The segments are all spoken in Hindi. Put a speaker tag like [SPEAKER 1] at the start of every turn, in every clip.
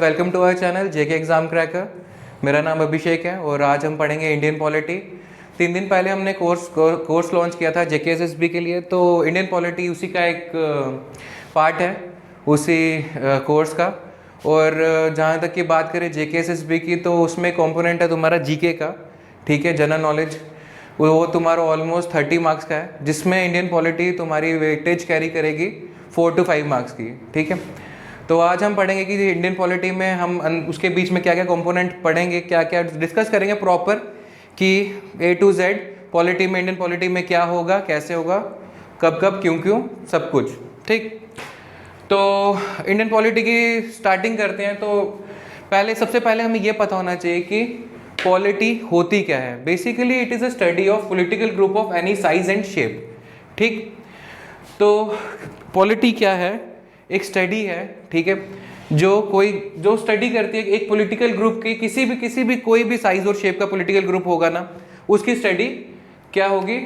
[SPEAKER 1] Welcome to our channel JK exam cracker. मेरा नाम अभिषेक है और आज हम पढ़ेंगे इंडियन पॉलिटी। 3 दिन पहले हमने कोर्स लॉन्च किया था जेके एसएसबी के लिए, तो इंडियन पॉलिटी उसी का एक पार्ट है उसी कोर्स का। और जहाँ तक की बात करें जेके एसएसबी की, तो उसमें कंपोनेंट है तुम्हारा जीके का, ठीक है, जनरल नॉलेज। वो तुम्हारा ऑलमोस्ट 30 मार्क्स का है, जिसमें इंडियन पॉलिटी तुम्हारी वेटेज कैरी करेगी 4 to 5 मार्क्स की, ठीक है। तो आज हम पढ़ेंगे कि इंडियन पॉलिटी में हम उसके बीच में क्या क्या कंपोनेंट पढ़ेंगे, क्या क्या डिस्कस करेंगे प्रॉपर कि A to Z पॉलिटी में, इंडियन पॉलिटी में क्या होगा, कैसे होगा, कब कब, क्यों क्यों, सब कुछ, ठीक। तो इंडियन पॉलिटी की स्टार्टिंग करते हैं। तो सबसे पहले हमें ये पता होना चाहिए कि पॉलिटी होती क्या है। Basically it is a study of political group of any size and shape, ठीक। तो पॉलिटी क्या है? एक स्टडी है, ठीक है, जो स्टडी करती है एक पॉलिटिकल ग्रुप की, किसी भी कोई भी साइज और शेप का पॉलिटिकल ग्रुप होगा ना, उसकी स्टडी क्या होगी,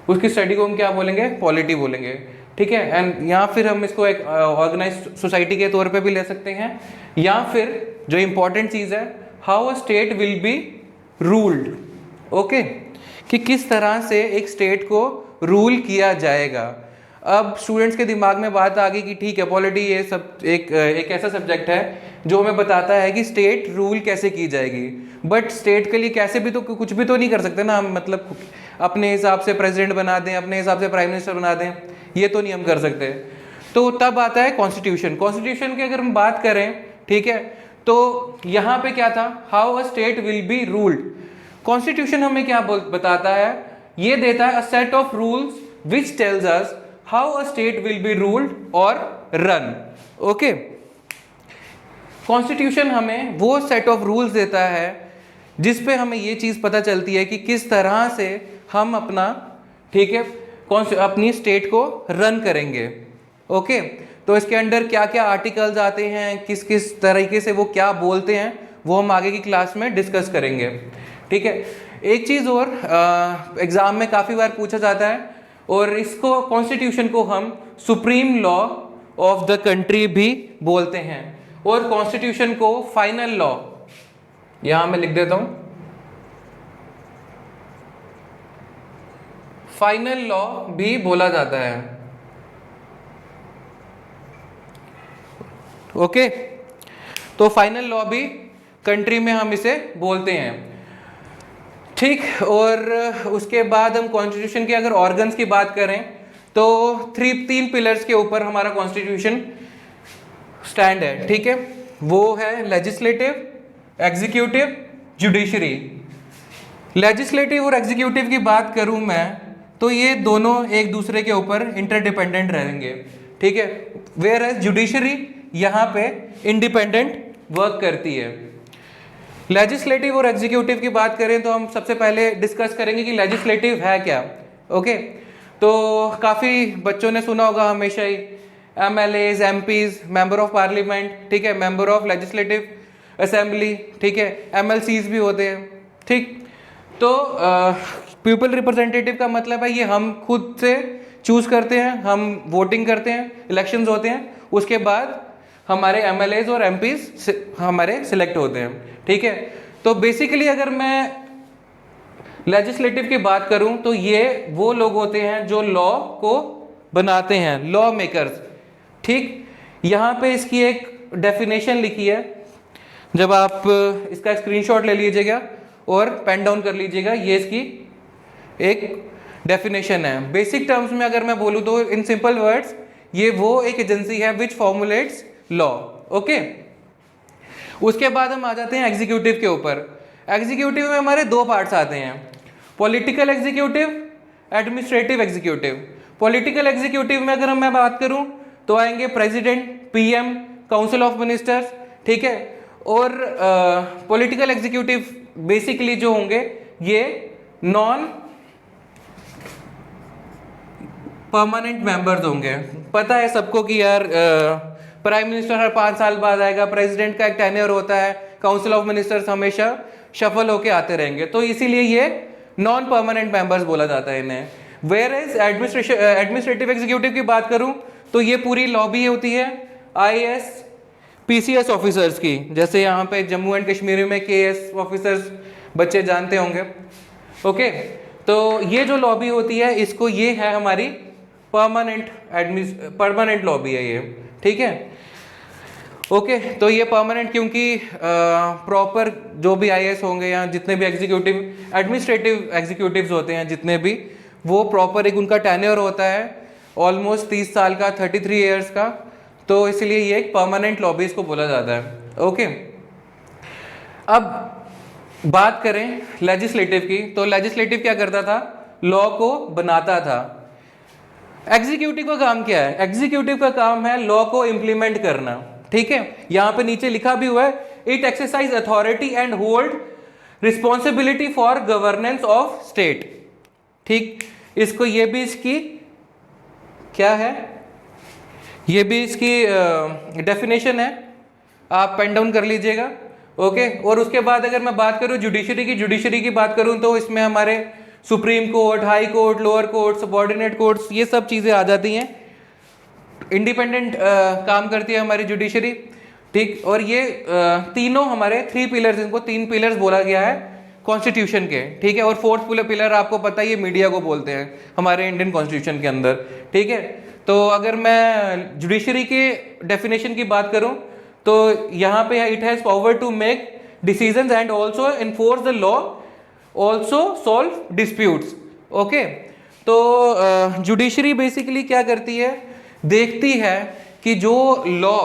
[SPEAKER 1] उसकी स्टडी को हम क्या बोलेंगे? पॉलिटी बोलेंगे, ठीक है। एंड या फिर हम इसको एक ऑर्गेनाइज्ड सोसाइटी के तौर पे भी ले सकते हैं, या फिर जो इंपॉर्टेंट चीज़ है, how a state will be ruled, okay, कि किस तरह से एक स्टेट को रूल किया जाएगा। अब स्टूडेंट्स के दिमाग में बात आ गई कि ठीक है, पॉलिटी ये सब एक ऐसा सब्जेक्ट है जो हमें बताता है कि स्टेट रूल कैसे की जाएगी। बट स्टेट के लिए कैसे भी तो कुछ भी तो नहीं कर सकते ना हम, मतलब अपने हिसाब से प्रेसिडेंट बना दें, अपने हिसाब से प्राइम मिनिस्टर बना दें, ये तो नहीं हम कर सकते। तो तब आता है कॉन्स्टिट्यूशन। कॉन्स्टिट्यूशन की अगर हम बात करें, ठीक है, तो यहाँ पे क्या था, how a state will be ruled. Constitution हमें क्या बताता है? ये देता है a set of rules which tells us how a state will be ruled और रन, ओके। कॉन्स्टिट्यूशन हमें वो सेट ऑफ रूल्स देता है जिस पे हमें ये चीज़ पता चलती है कि किस तरह से हम अपना, ठीक है, अपनी स्टेट को रन करेंगे, ओके। तो इसके अंदर क्या क्या आर्टिकल्स आते हैं, किस किस तरीके से वो क्या बोलते हैं, वो हम आगे की क्लास में डिस्कस करेंगे, ठीक है। एक चीज़ और एग्ज़ाम में काफ़ी बार पूछा जाता है, और इसको कॉन्स्टिट्यूशन को हम supreme law of the country भी बोलते हैं, और कॉन्स्टिट्यूशन को फाइनल लॉ, यहां मैं लिख देता हूं, फाइनल लॉ भी बोला जाता है, ओके। तो फाइनल लॉ भी कंट्री में हम इसे बोलते हैं, ठीक। और उसके बाद हम कॉन्स्टिट्यूशन के अगर ऑर्गन्स की बात करें, तो 3 पिलर्स के ऊपर हमारा कॉन्स्टिट्यूशन स्टैंड है, ठीक है। वो है लेजिस्लेटिव, एग्जीक्यूटिव, जुडिशरी। लेजिस्लेटिव और एग्जीक्यूटिव की बात करूं मैं, तो ये दोनों एक दूसरे के ऊपर इंटरडिपेंडेंट रहेंगे, ठीक है। वेयर एज जुडिशरी यहाँ पे इंडिपेंडेंट वर्क करती है। लेजिस्लेटिव और एग्जीक्यूटिव की बात करें तो हम सबसे पहले डिस्कस करेंगे कि लेजिस्लेटिव है क्या, ओके। तो काफ़ी बच्चों ने सुना होगा हमेशा ही MLAs, MPs, member of parliament, ठीक है, मेंबर ऑफ लेजिस्लेटिव असेंबली, ठीक है, MLCs भी होते हैं, ठीक। तो पीपल रिप्रेजेंटेटिव का मतलब है ये हम खुद से चूज करते हैं, हम वोटिंग करते हैं, इलेक्शंस होते हैं, उसके बाद हमारे MLAs और MPs हमारे सिलेक्ट होते हैं, ठीक है। तो बेसिकली अगर मैं लेजिस्लेटिव की बात करूं, तो ये वो लोग होते हैं जो लॉ को बनाते हैं, लॉ मेकर्स, ठीक। यहाँ पे इसकी एक डेफिनेशन लिखी है, जब आप इसका स्क्रीनशॉट ले लीजिएगा और पेन डाउन कर लीजिएगा, ये इसकी एक डेफिनेशन है। बेसिक टर्म्स में अगर मैं बोलूँ तो इन सिंपल वर्ड्स, ये वो एक एजेंसी है विच फॉर्मुलेट्स लॉ, ओके। उसके बाद हम आ जाते हैं एग्जीक्यूटिव के ऊपर। एग्जीक्यूटिव में हमारे 2 पार्ट्स आते हैं, political executive, administrative executive. Political executive में अगर मैं बात करूं तो आएंगे president, PM, council of ministers, ठीक है। और पॉलिटिकल एग्जीक्यूटिव बेसिकली जो होंगे ये नॉन परमानेंट मेंबर्स होंगे। पता है सबको कि यार प्राइम मिनिस्टर हर 5 साल बाद आएगा, प्रेसिडेंट का एक टेन्योर होता है, काउंसिल ऑफ मिनिस्टर्स हमेशा शफल होके आते रहेंगे, तो इसीलिए ये नॉन परमानेंट मेंबर्स बोला जाता है इन्हें। वेयर एज एडमिनिस्ट्रेटिव एग्जीक्यूटिव की बात करूं तो ये पूरी लॉबी होती है, IAS, पीसीएस ऑफिसर्स की, जैसे यहाँ पे जम्मू एंड कश्मीर में केएस ऑफिसर्स बच्चे जानते होंगे। ओके, तो ये जो लॉबी होती है इसको, ये है हमारी परमानेंट लॉबी है ये, ठीक है। ओके, तो ये परमानेंट क्योंकि प्रॉपर जो भी आईएएस होंगे या जितने भी एडमिनिस्ट्रेटिव एग्जीक्यूटिव्स होते हैं जितने भी, वो प्रॉपर एक उनका टेन्योर होता है ऑलमोस्ट 30 साल का, 33 ईयर्स का, तो इसलिए ये एक परमानेंट लॉबी इसको बोला जाता है। ओके, अब बात करें लेजिस्लेटिव की, तो लेजिस्लेटिव क्या करता था, लॉ को बनाता था। एग्जीक्यूटिव का काम क्या है, एग्जीक्यूटिव का काम है लॉ को इंप्लीमेंट करना, ठीक है। यहां पे नीचे लिखा भी हुआ है, it exercise authority and hold responsibility for governance of state, ठीक। इसको ये भी इसकी क्या है, ये भी इसकी डेफिनेशन है, आप पेन डाउन कर लीजिएगा। ओके, और उसके बाद अगर मैं बात करूं जुडिशरी की बात करूं तो इसमें हमारे supreme court, high court, lower court, subordinate courts, ये सब चीजें आ जाती हैं। इंडिपेंडेंट काम करती है हमारी जुडिशरी, ठीक। और ये तीनों हमारे 3 पिलर्स, इनको 3 पिलर्स बोला गया है कॉन्स्टिट्यूशन के, ठीक है। और 4th पिलर आपको पता है, ये मीडिया को बोलते हैं हमारे इंडियन कॉन्स्टिट्यूशन के अंदर, ठीक है। तो अगर मैं जुडिशरी के डेफिनेशन की बात करूं तो यहाँ पे है, it has power to make decisions and also enforce the law, also solve disputes. Okay, तो जुडिशरी बेसिकली क्या करती है, देखती है कि जो लॉ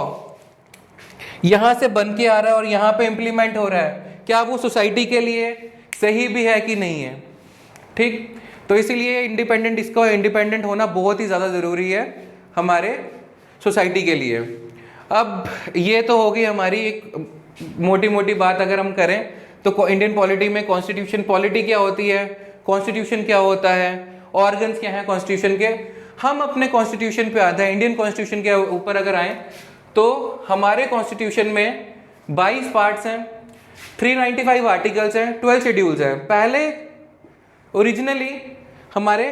[SPEAKER 1] यहां से बन के आ रहा है और यहां पे इंप्लीमेंट हो रहा है, क्या वो सोसाइटी के लिए सही भी है कि नहीं है, ठीक। तो इसीलिए इसका इंडिपेंडेंट होना बहुत ही ज़्यादा ज़रूरी है हमारे सोसाइटी के लिए। अब ये तो होगी हमारी एक मोटी मोटी बात। अगर हम करें तो इंडियन पॉलिटी में कॉन्स्टिट्यूशन, पॉलिटी क्या होती है, कॉन्स्टिट्यूशन क्या होता है, ऑर्गन्स क्या हैं कॉन्स्टिट्यूशन के। हम अपने कॉन्स्टिट्यूशन पे आते हैं, इंडियन कॉन्स्टिट्यूशन के ऊपर अगर आए तो हमारे कॉन्स्टिट्यूशन में 22 पार्ट्स हैं, 395 आर्टिकल्स हैं, 12 शेड्यूल्स हैं। पहले ओरिजिनली हमारे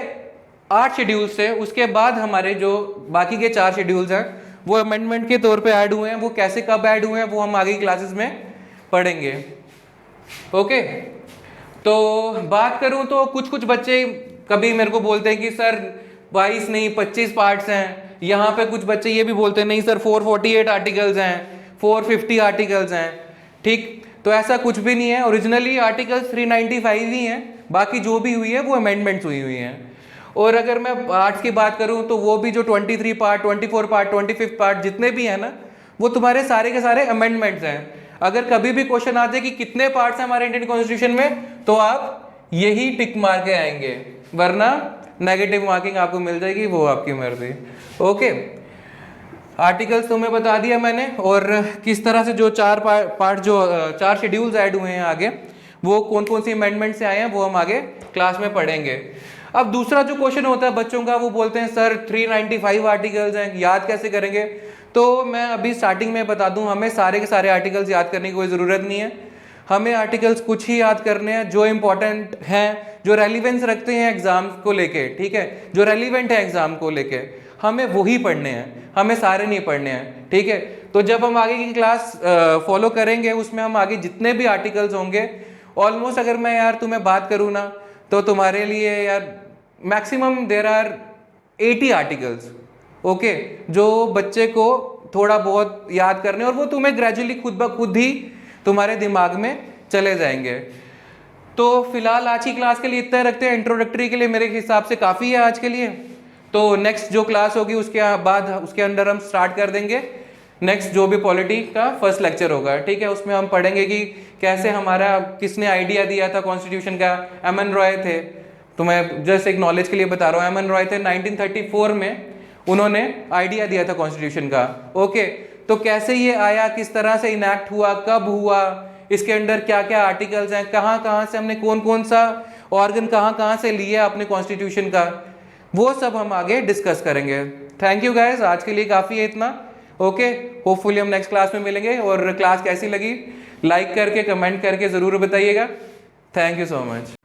[SPEAKER 1] 8 शेड्यूल्स थे, उसके बाद हमारे जो बाकी के 4 शेड्यूल्स हैं वो अमेंडमेंट के तौर पे ऐड हुए हैं। वो कैसे कब ऐड हुए हैं वो हम आगे क्लासेस में पढ़ेंगे। ओके, तो बात करूं तो कुछ बच्चे कभी मेरे को बोलते हैं कि सर 22 नहीं 25 पार्ट्स हैं। यहाँ पे कुछ बच्चे ये भी बोलते हैं नहीं सर 448 आर्टिकल्स हैं, 450 आर्टिकल्स हैं, ठीक। तो ऐसा कुछ भी नहीं है, ओरिजिनली आर्टिकल्स 395 ही हैं, बाकी जो भी हुई है वो अमेंडमेंट्स हुई हैं। और अगर मैं पार्ट्स की बात करूं तो वो भी जो 23 पार्ट, 24 पार्ट, 25 पार्ट जितने भी हैं ना, वो तुम्हारे सारे के सारे अमेंडमेंट्स हैं। अगर कभी भी क्वेश्चन आते कि कितने पार्ट्स हैं हमारे इंडियन कॉन्स्टिट्यूशन में, तो आप यही टिक मार के आएंगे, वरना नेगेटिव मार्किंग आपको मिल जाएगी, वो आपकी मर्जी। ओके, आर्टिकल्स तो मैं बता दिया मैंने, और किस तरह से जो 4 शेड्यूल्स ऐड हुए हैं आगे, वो कौन कौन सी अमेंडमेंट से आए हैं वो हम आगे क्लास में पढ़ेंगे। अब दूसरा जो क्वेश्चन होता है बच्चों का, वो बोलते हैं सर 395 आर्टिकल्स हैं, याद कैसे करेंगे। तो मैं अभी स्टार्टिंग में बता दूं, हमें सारे के सारे आर्टिकल्स याद करने की कोई ज़रूरत नहीं है। हमें आर्टिकल्स कुछ ही याद करने हैं जो इंपॉर्टेंट हैं, जो रेलिवेंस रखते हैं एग्जाम को लेके, ठीक है, जो रेलिवेंट है एग्जाम को लेके, हमें वही पढ़ने हैं, हमें सारे नहीं पढ़ने हैं, ठीक है। तो जब हम आगे की क्लास फॉलो करेंगे उसमें हम आगे जितने भी आर्टिकल्स होंगे, ऑलमोस्ट अगर मैं यार तुम्हें बात करूँ ना, तो तुम्हारे लिए यार maximum there are 80 articles, okay, जो बच्चे को थोड़ा बहुत याद करने, और वो तुम्हें ग्रेजुअली खुद ब खुद ही तुम्हारे दिमाग में चले जाएंगे। तो फिलहाल आज की क्लास के लिए इतना रखते हैं, इंट्रोडक्टरी के लिए मेरे हिसाब से काफ़ी है आज के लिए। तो नेक्स्ट जो क्लास होगी उसके बाद उसके अंदर हम स्टार्ट कर देंगे नेक्स्ट जो भी पॉलिटी का फर्स्ट लेक्चर होगा, ठीक है। उसमें हम पढ़ेंगे कि कैसे हमारा, किसने आइडिया दिया था कॉन्स्टिट्यूशन का, एम.एन. रॉय थे। तो मैं जस्ट एक नॉलेज के लिए बता रहा हूँ, एम.एन. रॉय थे 1934 में, उन्होंने आइडिया दिया था कॉन्स्टिट्यूशन का। ओके, तो कैसे ये आया, किस तरह से इनैक्ट हुआ, कब हुआ, इसके अंदर क्या क्या आर्टिकल्स हैं, कहाँ कहाँ से हमने कौन कौन सा ऑर्गन कहाँ से लिया अपने कॉन्स्टिट्यूशन का, वो सब हम आगे डिस्कस करेंगे। थैंक यू गाइस, आज के लिए काफ़ी है इतना। ओके, होपफुली हम नेक्स्ट क्लास में मिलेंगे। और क्लास कैसी लगी लाइक करके कमेंट करके ज़रूर बताइएगा। Thank you so much.